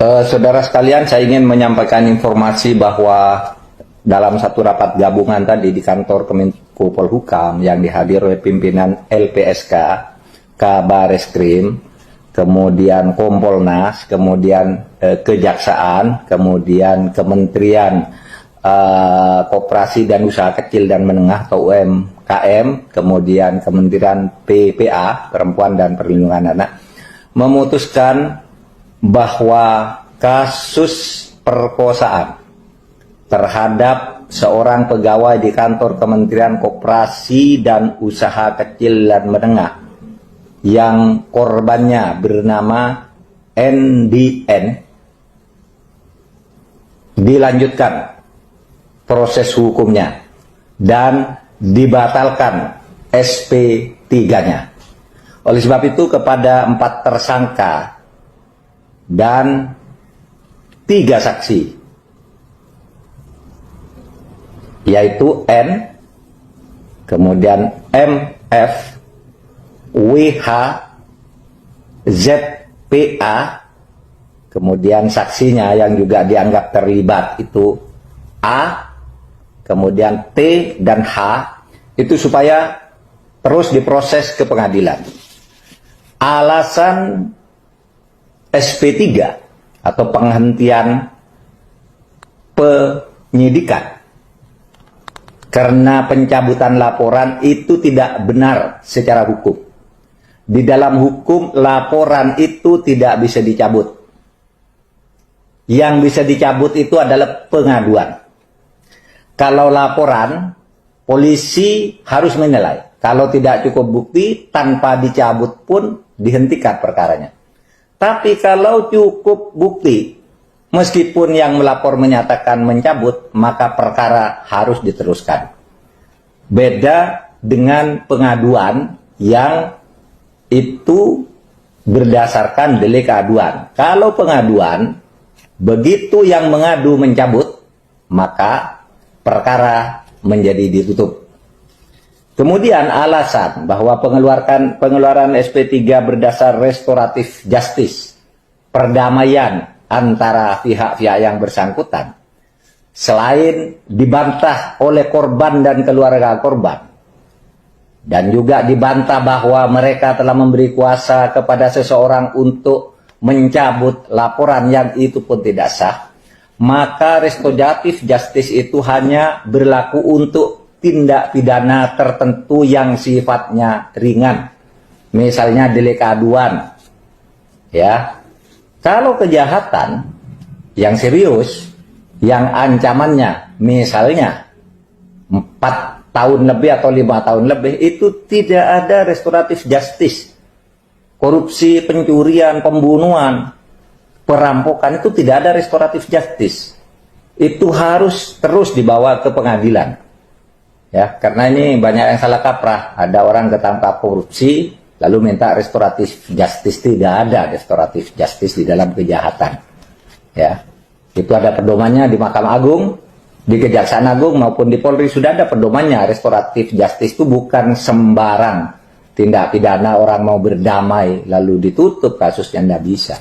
Saudara sekalian, saya ingin menyampaikan informasi bahwa dalam satu rapat gabungan tadi di kantor Kemenko Polhukam yang dihadiri oleh pimpinan LPSK, Kabareskrim, kemudian Kompolnas, kemudian Kejaksaan, kemudian Kementerian Koperasi dan Usaha Kecil dan Menengah atau UMKM, kemudian Kementerian PPA, Perempuan dan Perlindungan Anak, memutuskan bahwa kasus perkosaan terhadap seorang pegawai di kantor Kementerian Koperasi dan Usaha Kecil dan Menengah yang korbannya bernama NDN dilanjutkan proses hukumnya dan dibatalkan SP3-nya. Oleh sebab itu kepada 4 tersangka dan 3 saksi, yaitu N, kemudian MF, WH, ZPA, kemudian saksinya yang juga dianggap terlibat itu A, kemudian T dan H, itu supaya terus diproses ke pengadilan. Alasan SP3 atau penghentian penyidikan karena pencabutan laporan itu tidak benar secara hukum. Di dalam hukum, laporan itu tidak bisa dicabut. Yang bisa dicabut itu adalah pengaduan. Kalau laporan, polisi harus menilai. Kalau tidak cukup bukti, tanpa dicabut pun dihentikan perkaranya. Tapi kalau cukup bukti, meskipun yang melapor menyatakan mencabut, maka perkara harus diteruskan. Beda dengan pengaduan yang itu berdasarkan delik aduan. Kalau pengaduan, begitu yang mengadu mencabut, maka perkara menjadi ditutup. Kemudian alasan bahwa pengeluaran SP3 berdasar restoratif justice, perdamaian antara pihak-pihak yang bersangkutan, selain dibantah oleh korban dan keluarga korban, dan juga dibantah bahwa mereka telah memberi kuasa kepada seseorang untuk mencabut laporan yang itu pun tidak sah, maka restoratif justice itu hanya berlaku untuk tindak pidana tertentu yang sifatnya ringan, misalnya delik aduan. Ya, kalau kejahatan yang serius, yang ancamannya misalnya 4 tahun lebih atau 5 tahun lebih, itu tidak ada restoratif justice. Korupsi, pencurian, pembunuhan, perampokan itu tidak ada restoratif justice. Itu harus terus dibawa ke pengadilan. Ya, karena ini banyak yang salah kaprah. Ada orang ketangkap korupsi lalu minta restoratif justice. Tidak ada restoratif justice di dalam kejahatan. Ya, itu ada pedomannya di Mahkamah Agung, di Kejaksaan Agung maupun di Polri sudah ada pedomannya. Restoratif justice itu bukan sembarang tindak pidana orang mau berdamai lalu ditutup kasusnya, tidak bisa.